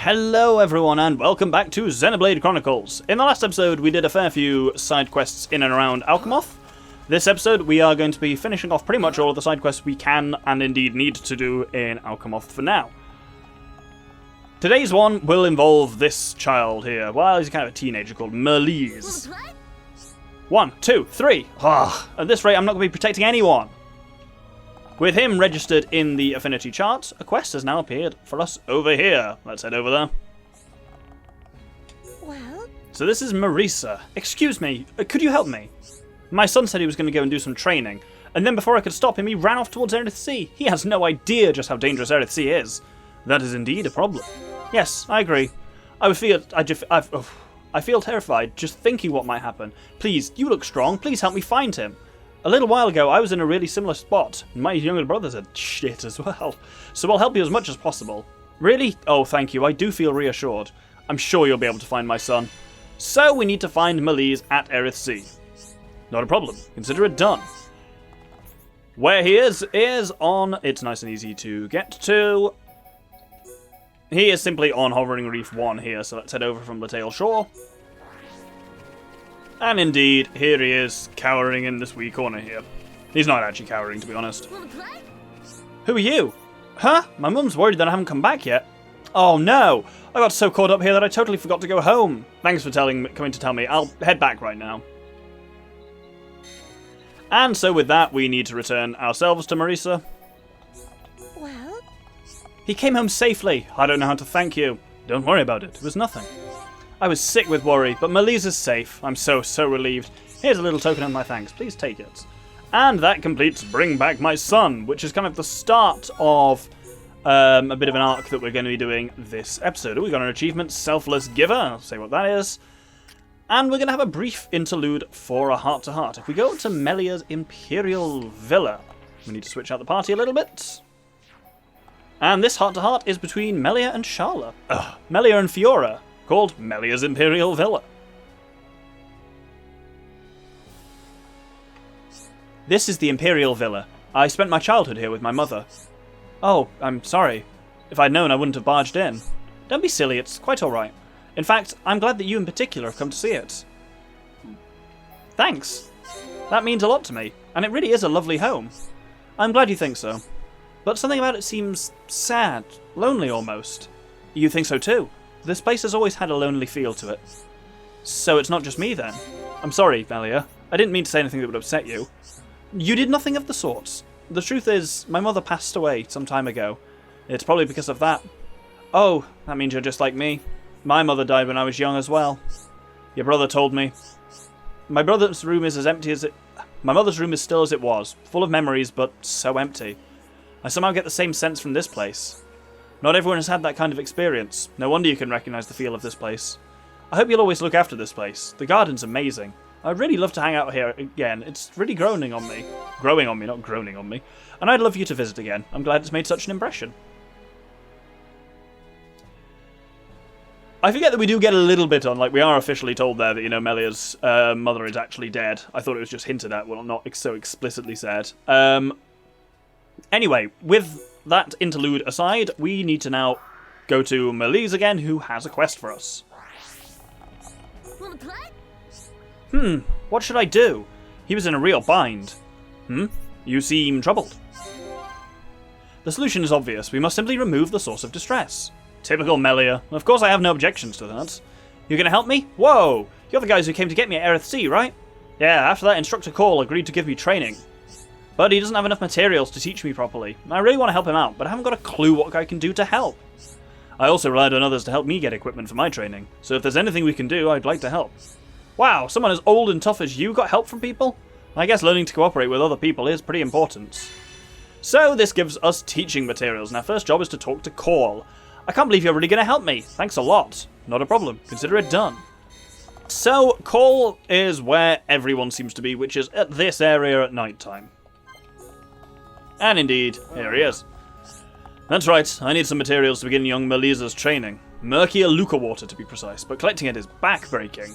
Hello everyone and welcome back to Xenoblade Chronicles. In the last episode we did a fair few side quests in and around Alcamoth. This episode we are going to be finishing off pretty much all of the side quests we can and indeed need to do in Alcamoth for now. Today's one will involve this child here. Well, he's kind of a teenager called Monolith. 1, 2, 3. At this rate I'm not going to be protecting anyone. With him registered in the affinity chart, a quest has now appeared for us over here. Let's head over there. Well? So this is Marisa. Excuse me, could you help me? My son said he was going to go and do some training, and then before I could stop him, he ran off towards Erith Sea. He has no idea just how dangerous Erith Sea is. That is indeed a problem. Yes, I agree. I feel terrified just thinking what might happen. Please, you look strong. Please help me find him. A little while ago, I was in a really similar spot. My younger brothers are shit as well. So I'll help you as much as possible. Really? Oh, thank you. I do feel reassured. I'm sure you'll be able to find my son. So we need to find Monolith at Erith Sea. Not a problem. Consider it done. Where he is on... It's nice and easy to get to. He is simply on Hovering Reef 1 here, so let's head over from the tail shore. And indeed, here he is, cowering in this wee corner here. He's not actually cowering, to be honest. Who are you? Huh? My mum's worried that I haven't come back yet. Oh no! I got so caught up here that I totally forgot to go home. Thanks for coming to tell me. I'll head back right now. And so with that, we need to return ourselves to Marisa. Well? He came home safely. I don't know how to thank you. Don't worry about it. It was nothing. I was sick with worry, but Monolith is safe. I'm so relieved. Here's a little token of my thanks. Please take it. And that completes Bring Back My Son, which is kind of the start of a bit of an arc that we're going to be doing this episode. We got an achievement, Selfless Giver. I'll say what that is. And we're going to have a brief interlude for a heart-to-heart. If we go to Melia's Imperial Villa, we need to switch out the party a little bit. And this heart-to-heart is between Melia and Sharla. Melia and Fiora, called Melia's Imperial Villa. This is the Imperial Villa. I spent my childhood here with my mother. Oh, I'm sorry. If I'd known, I wouldn't have barged in. Don't be silly, it's quite alright. In fact, I'm glad that you in particular have come to see it. Thanks. That means a lot to me, and it really is a lovely home. I'm glad you think so. But something about it seems sad, lonely almost. You think so too? This place has always had a lonely feel to it. So it's not just me then. I'm sorry, Melia. I didn't mean to say anything that would upset you. You did nothing of the sorts. The truth is, my mother passed away some time ago. It's probably because of that. Oh, that means you're just like me. My mother died when I was young as well. Your brother told me. My brother's room is as empty as it... My mother's room is still as it was, full of memories, but so empty. I somehow get the same sense from this place. Not everyone has had that kind of experience. No wonder you can recognise the feel of this place. I hope you'll always look after this place. The garden's amazing. I'd really love to hang out here again. It's really growing on me. Growing on me, not groaning on me. And I'd love you to visit again. I'm glad it's made such an impression. I forget that we do get a little bit on, like, we are officially told there that, you know, Melia's mother is actually dead. I thought it was just hinted at, well, not so explicitly said. Anyway, with that interlude aside, we need to now go to Monolith again, who has a quest for us. Wanna play? What should I do? He was in a real bind. You seem troubled. The solution is obvious. We must simply remove the source of distress. Typical Melia. Of course I have no objections to that. You're gonna help me? Whoa! You're the guys who came to get me at Erith Sea, right? Yeah, after that Instructor Call agreed to give me training. But he doesn't have enough materials to teach me properly. I really want to help him out, but I haven't got a clue what I can do to help. I also relied on others to help me get equipment for my training, so if there's anything we can do, I'd like to help. Wow, someone as old and tough as you got help from people? I guess learning to cooperate with other people is pretty important. So this gives us teaching materials, and our first job is to talk to Call. I can't believe you're really going to help me. Thanks a lot. Not a problem. Consider it done. So, Call is where everyone seems to be, which is at this area at night time. And indeed, here he is. That's right, I need some materials to begin young Melisa's training. Murky Aluka water, to be precise, but collecting it is back-breaking.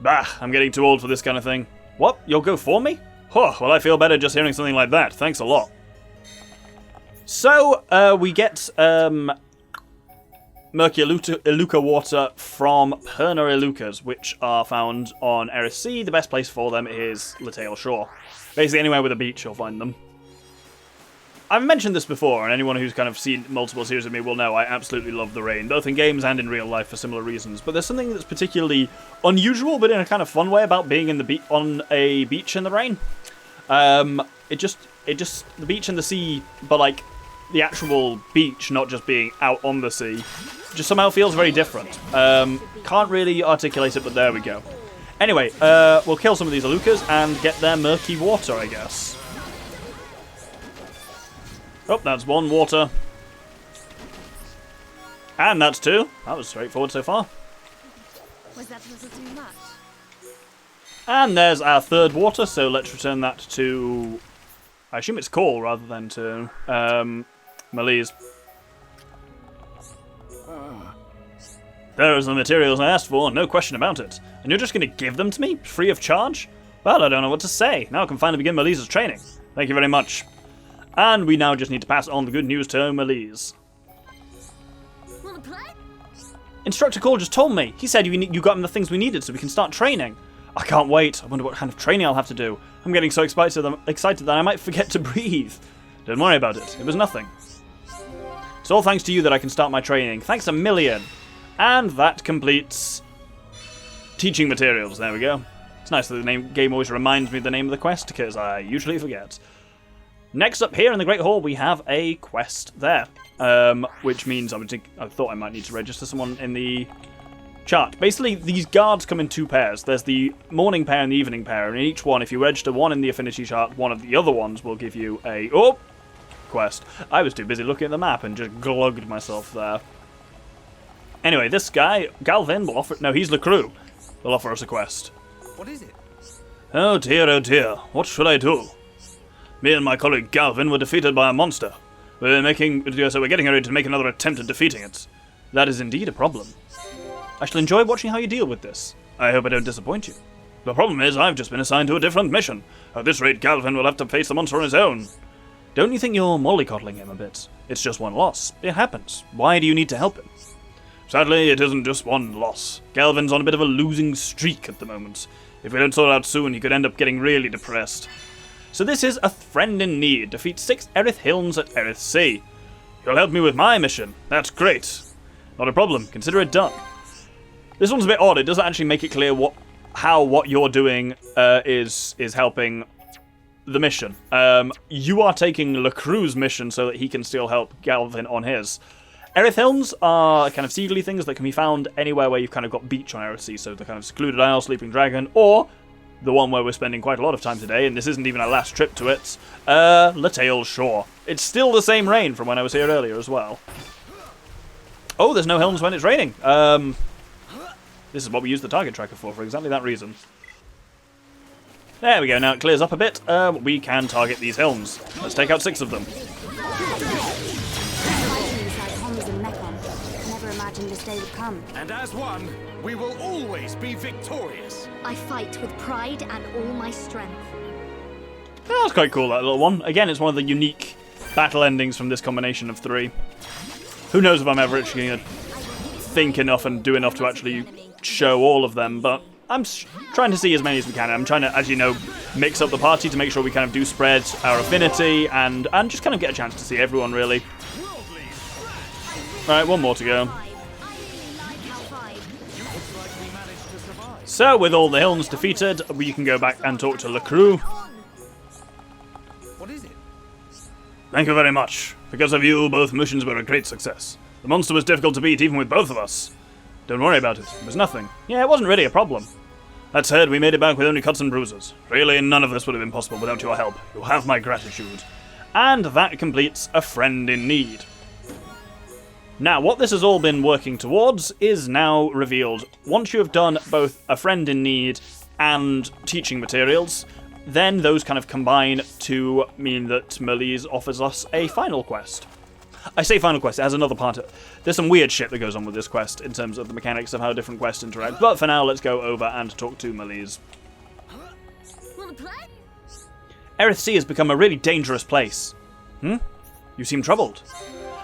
Bah, I'm getting too old for this kind of thing. What? You'll go for me? Huh, well I feel better just hearing something like that. Thanks a lot. So, we get Murky Iluka water from Perna Ilukas, which are found on Erith Sea. The best place for them is Latail Shore. Basically, anywhere with a beach, you'll find them. I've mentioned this before, and anyone who's kind of seen multiple series of me will know I absolutely love the rain, both in games and in real life for similar reasons. But there's something that's particularly unusual, but in a kind of fun way, about being in on a beach in the rain. The beach and the sea, but like the actual beach, not just being out on the sea, just somehow feels very different. Can't really articulate it, but there we go. Anyway, we'll kill some of these Ilukas and get their murky water, I guess. Oh, that's one water. And that's two. That was straightforward so far. Was that a little too much? And there's our third water, so let's return that to... I assume it's Call rather than to Malise. There are the materials I asked for, no question about it. And you're just going to give them to me, free of charge? Well, I don't know what to say. Now I can finally begin Malise's training. Thank you very much. And we now just need to pass on the good news to Malise. Wanna play? Instructor Cole just told me. He said you got him the things we needed so we can start training. I can't wait. I wonder what kind of training I'll have to do. I'm getting so excited that I might forget to breathe. Don't worry about it. It was nothing. It's all thanks to you that I can start my training. Thanks a million. And that completes teaching materials. There we go. It's nice that the game always reminds me of the name of the quest, because I usually forget. Next up here in the Great Hall, we have a quest there, which means I thought I might need to register someone in the chart. Basically, these guards come in two pairs. There's the morning pair and the evening pair, and in each one, if you register one in the affinity chart, one of the other ones will give you a quest. I was too busy looking at the map and just glugged myself there. Anyway, this guy, Galvin, will offer... No, he's Lecru. Will offer us a quest. What is it? Oh dear, what should I do? Me and my colleague Galvin were defeated by a monster. So we're getting ready to make another attempt at defeating it. That is indeed a problem. I shall enjoy watching how you deal with this. I hope I don't disappoint you. The problem is I've just been assigned to a different mission. At this rate, Galvin will have to face the monster on his own. Don't you think you're mollycoddling him a bit? It's just one loss. It happens. Why do you need to help him? Sadly, it isn't just one loss. Galvin's on a bit of a losing streak at the moment. If we don't sort it out soon, he could end up getting really depressed. So this is a friend in need. Defeat 6 Erith Hills at Erith Sea. You'll help me with my mission. That's great. Not a problem. Consider it done. This one's a bit odd. It doesn't actually make it clear how what you're doing is helping the mission. You are taking Lecru's mission so that he can still help Galvin on his. Erith Hills are kind of seagully things that can be found anywhere where you've kind of got beach on Erith Sea, so the kind of Secluded Isle, Sleeping Dragon, or the one where we're spending quite a lot of time today, and this isn't even our last trip to it, Latail Shore. It's still the same rain from when I was here earlier as well. Oh, there's no Helms when it's raining. This is what we use the target tracker for exactly that reason. There we go, now it clears up a bit. We can target these Helms. Let's take out 6 of them. This day would come. And as one, we will always be victorious. I fight with pride and all my strength. That's quite cool, that little one. Again, it's one of the unique battle endings from this combination of 3. Who knows if I'm ever actually going to think enough and do enough to actually show all of them, but I'm trying to see as many as we can. I'm trying to, as you know, mix up the party to make sure we kind of do spread our affinity and just kind of get a chance to see everyone, really. Alright, one more to go. So, with all the Hills defeated, we can go back and talk to Lecru. What is it? Thank you very much. Because of you, both missions were a great success. The monster was difficult to beat, even with both of us. Don't worry about it. It was nothing. Yeah, it wasn't really a problem. That said, we made it back with only cuts and bruises. Really, none of this would have been possible without your help. You have my gratitude. And that completes a friend in need. Now, what this has all been working towards is now revealed. Once you have done both a friend in need and teaching materials, then those kind of combine to mean that Malise offers us a final quest. I say final quest, it has another part. There's some weird shit that goes on with this quest in terms of the mechanics of how different quests interact, but for now, let's go over and talk to Malise. Wanna play? Erith Sea has become a really dangerous place. You seem troubled.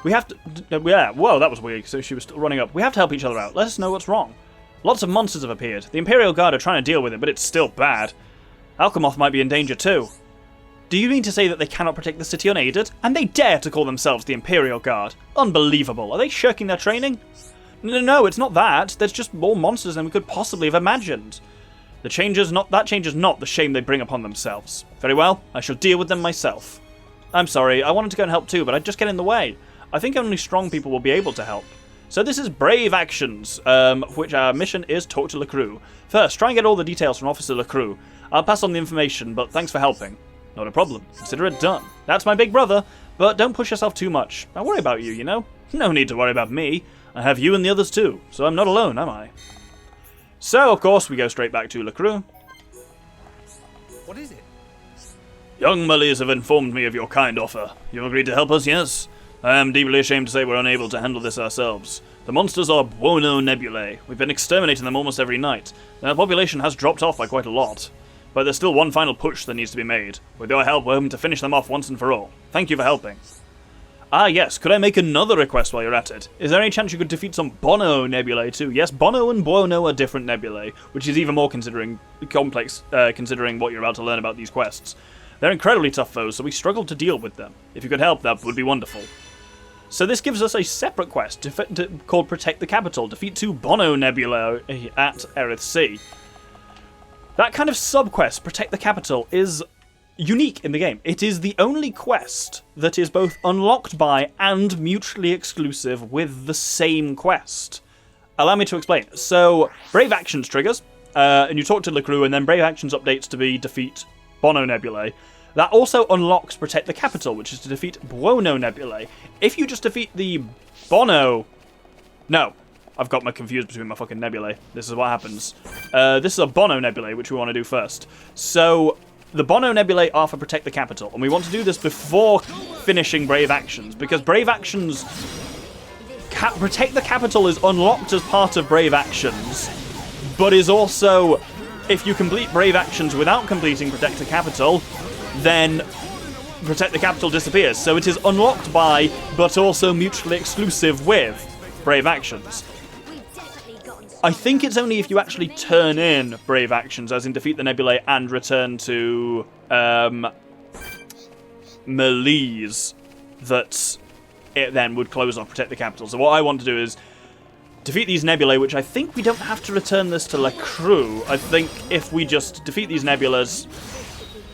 We have to... yeah, whoa, that was weird. So she was still running up. We have to help each other out. Let us know what's wrong. Lots of monsters have appeared. The Imperial Guard are trying to deal with it, but it's still bad. Alcamoth might be in danger too. Do you mean to say that they cannot protect the city unaided? And they dare to call themselves the Imperial Guard? Unbelievable. Are they shirking their training? No, it's not that. There's just more monsters than we could possibly have imagined. That changes not the shame they bring upon themselves. Very well, I shall deal with them myself. I'm sorry, I wanted to go and help too, but I'd just get in the way. I think only strong people will be able to help. So this is Brave Actions, which our mission is talk to LeCroux. First, try and get all the details from Officer LeCroux. I'll pass on the information, but thanks for helping. Not a problem. Consider it done. That's my big brother, but don't push yourself too much. I worry about you, you know? No need to worry about me. I have you and the others too, so I'm not alone, am I? So, of course, we go straight back to LeCroux. What is it? Young Mullies have informed me of your kind offer. You agreed to help us, yes? I am deeply ashamed to say we're unable to handle this ourselves. The monsters are Buono Nebulae. We've been exterminating them almost every night. Their population has dropped off by quite a lot. But there's still one final push that needs to be made. With your help, we're hoping to finish them off once and for all. Thank you for helping. Ah yes, could I make another request while you're at it? Is there any chance you could defeat some Bono Nebulae too? Yes, Bono and Buono are different nebulae, which is even more complex considering what you're about to learn about these quests. They're incredibly tough foes, so we struggle to deal with them. If you could help, that would be wonderful. So this gives us a separate quest called Protect the Capital. Defeat 2 Bono Nebula at Erith Sea. That kind of sub-quest, Protect the Capital, is unique in the game. It is the only quest that is both unlocked by and mutually exclusive with the same quest. Allow me to explain. So, Brave Actions triggers, and you talk to LeCroux, and then Brave Actions updates to be defeat Bono Nebulae. That also unlocks Protect the Capital, which is to defeat Buono Nebulae. If you just defeat the Bono... No, I've got my confused between my fucking nebulae. This is what happens. This is a Bono Nebulae, which we want to do first. So, the Bono Nebulae are for Protect the Capital, and we want to do this before finishing Brave Actions, because Brave Actions... Protect the Capital is unlocked as part of Brave Actions, but is also... If you complete Brave Actions without completing Protect the Capital, then Protect the Capital disappears. So it is unlocked by, but also mutually exclusive with, Brave Actions. I think it's only if you actually turn in Brave Actions, as in defeat the Nebulae and return to Malise, that it then would close off Protect the Capital. So what I want to do is defeat these Nebulae, which I think we don't have to return this to LeCroux. I think if we just defeat these Nebulas...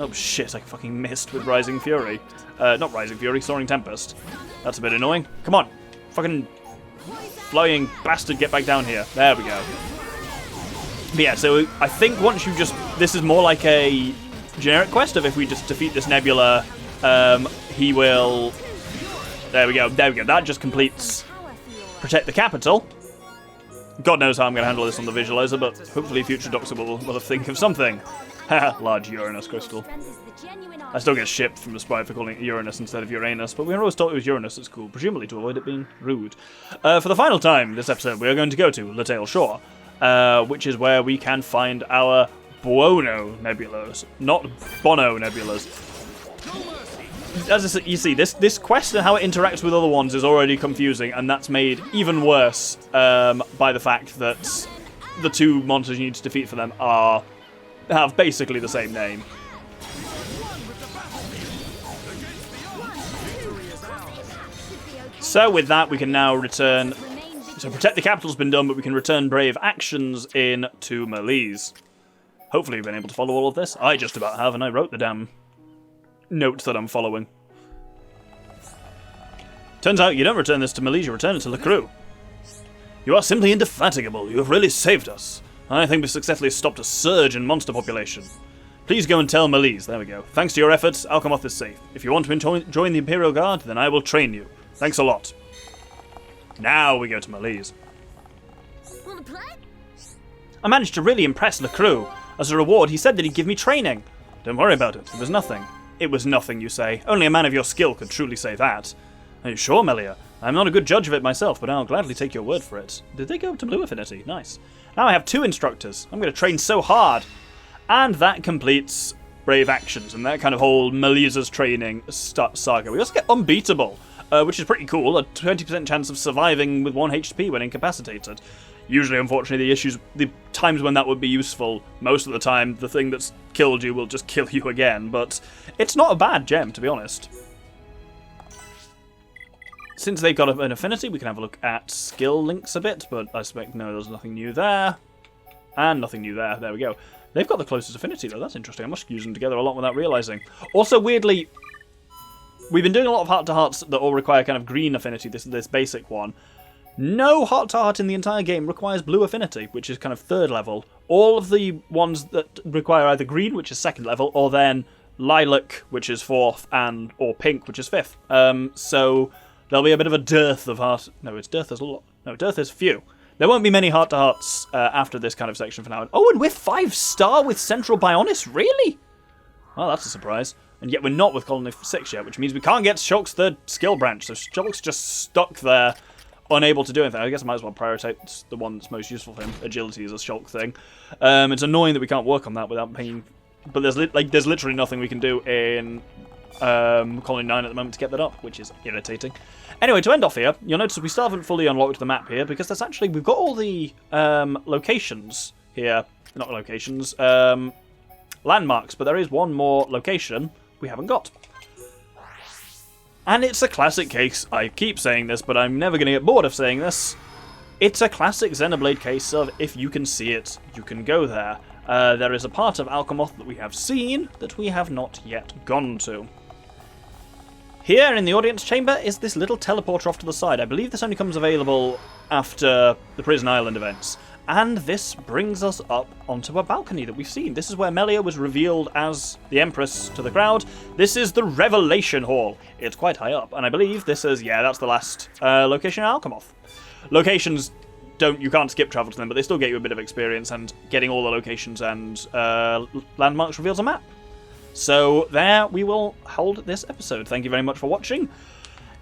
Oh shit, I fucking missed with Rising Fury. Not Rising Fury, Soaring Tempest. That's a bit annoying. Come on, fucking flying bastard, get back down here. There we go. But yeah, so I think once you just... This is more like a generic quest of if we just defeat this Nebula, he will... There we go, there we go. That just completes Protect the Capital. God knows how I'm going to handle this on the visualizer, but hopefully future Doctor will think of something. Haha, large Uranus crystal. I still get shipped from the sprite for calling it Uranus instead of Uranus, but we were always taught it was Uranus at school, presumably to avoid it being rude. For the final time this episode, we are going to go to Latale Shore, which is where we can find our Buono Nebulas, not Bono Nebulas. As I said, you see, this quest and how it interacts with other ones is already confusing, and that's made even worse by the fact that the two monsters you need to defeat for them have basically the same name. So with that, we can now return... So Protect the Capital's been done, but we can return Brave Actions in to Malise. Hopefully you've been able to follow all of this. I just about have, and I wrote the damn notes that I'm following. Turns out you don't return this to Malise, you return it to LeCroux. You are simply indefatigable. You have really saved us. I think we've successfully stopped a surge in monster population. Please go and tell Malise. There we go. Thanks to your efforts, Alcamoth is safe. If you want to join the Imperial Guard, then I will train you. Thanks a lot. Now we go to Malise. Wanna play? I managed to really impress LeCroux. As a reward, he said that he'd give me training. Don't worry about it. It was nothing. It was nothing, you say. Only a man of your skill could truly say that. Are you sure, Melia? I'm not a good judge of it myself, but I'll gladly take your word for it. Did they go up to Blue Affinity? Nice. Now I have 2 instructors. I'm going to train so hard. And that completes Brave Actions and that kind of whole Malisa's training saga. We also get Unbeatable, which is pretty cool. A 20% chance of surviving with 1 HP when incapacitated. Usually, unfortunately, the times when that would be useful, most of the time, the thing that's killed you will just kill you again, but it's not a bad gem, to be honest. Since they've got an affinity, we can have a look at skill links a bit, but I suspect, no, there's nothing new there. And nothing new there. There we go. They've got the closest affinity, though. That's interesting. I must use them together a lot without realising. Also, weirdly, we've been doing a lot of heart-to-hearts that all require kind of green affinity, this basic one. No heart-to-heart in the entire game requires blue affinity, which is kind of 3rd level. All of the ones that require either green, which is 2nd level, or then lilac, which is 4th, or pink, which is 5th. So there'll be a bit of a dearth of heart... No, it's dearth is a lot. No, dearth is few. There won't be many heart-to-hearts after this kind of section for now. Oh, and we're 5-star with Central Bionis? Really? Well, that's a surprise. And yet we're not with Colony 6 yet, which means we can't get Shulk's 3rd skill branch. So Shulk's just stuck there, unable to do anything. I guess I might as well prioritize the one that's most useful for him. Agility is a Shulk thing. It's annoying that we can't work on that without paying... But there's literally nothing we can do in Colony 9 at the moment to get that up, which is irritating. Anyway, to end off here, you'll notice we still haven't fully unlocked the map here, because we've got all the locations here. Not locations, landmarks, but there is one more location we haven't got. And it's a classic case, I keep saying this, but I'm never going to get bored of saying this. It's a classic Xenoblade case of, if you can see it, you can go there. There is a part of Alcamoth that we have seen that we have not yet gone to. Here in the audience chamber is this little teleporter off to the side. I believe this only comes available after the Prison Island events. And this brings us up onto a balcony that we've seen. This is where Melia was revealed as the Empress to the crowd. This is the Revelation Hall. It's quite high up, and I believe this is, yeah, that's the last location in Alcamoth. Locations, you can't skip travel to them, but they still get you a bit of experience, and getting all the locations and landmarks reveals a map. So there we will hold this episode. Thank you very much for watching.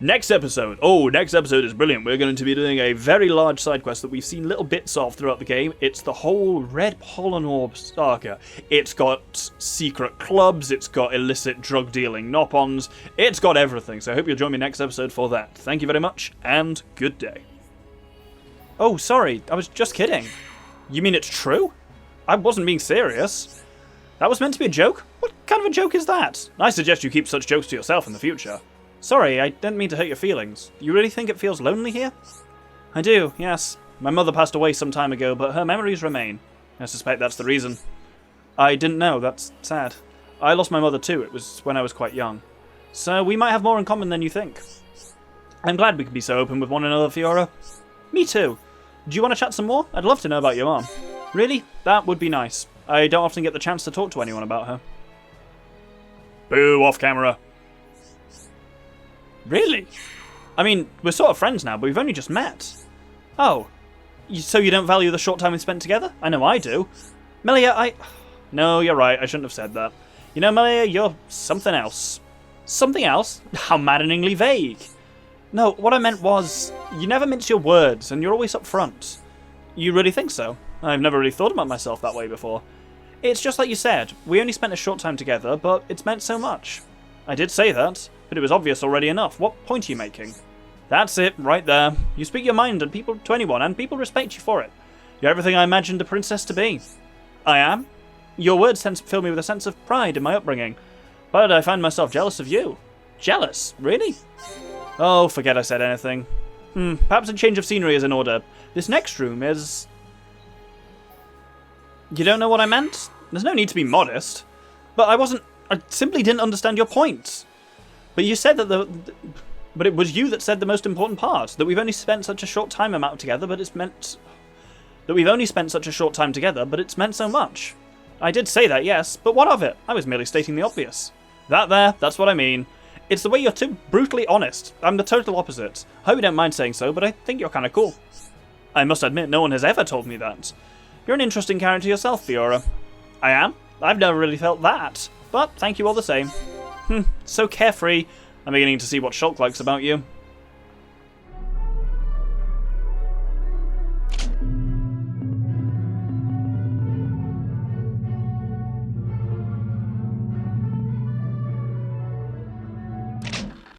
Next episode is brilliant. We're going to be doing a very large side quest that we've seen little bits of throughout the game. It's the whole Red Pollen Orb saga. It's got secret clubs, it's got illicit drug-dealing Nopons, it's got everything. So I hope you'll join me next episode for that. Thank you very much, and good day. Oh, sorry, I was just kidding. You mean it's true? I wasn't being serious. That was meant to be a joke? What kind of a joke is that? I suggest you keep such jokes to yourself in the future. Sorry, I didn't mean to hurt your feelings. You really think it feels lonely here? I do, yes. My mother passed away some time ago, but her memories remain. I suspect that's the reason. I didn't know, that's sad. I lost my mother too, it was when I was quite young. So we might have more in common than you think. I'm glad we could be so open with one another, Fiora. Me too. Do you want to chat some more? I'd love to know about your mom. Really? That would be nice. I don't often get the chance to talk to anyone about her. Boo, off camera. Really? I mean, we're sort of friends now, but we've only just met. Oh. So you don't value the short time we spent together? I know I do. Melia, No, you're right, I shouldn't have said that. You know, Melia, you're something else. Something else? How maddeningly vague. No, what I meant was, you never mince your words, and you're always up front. You really think so? I've never really thought about myself that way before. It's just like you said, we only spent a short time together, but it's meant so much. I did say that, but it was obvious already enough. What point are you making? That's it, right there. You speak your mind to anyone, and people respect you for it. You're everything I imagined a princess to be. I am. Your words fill me with a sense of pride in my upbringing, but I find myself jealous of you. Jealous? Really? Oh, forget I said anything. Perhaps a change of scenery is in order. This next room is... You don't know what I meant? There's no need to be modest. But I simply didn't understand your point. But you said that but it was you that said the most important part. That we've only spent such a short time together, but it's meant... That we've only spent such a short time together, but it's meant so much. I did say that, yes, but what of it? I was merely stating the obvious. That's what I mean. It's the way you're too brutally honest. I'm the total opposite. I hope you don't mind saying so, but I think you're kind of cool. I must admit, no one has ever told me that. You're an interesting character yourself, Fiora. I am? I've never really felt that. But thank you all the same. So carefree. I'm beginning to see what Shulk likes about you.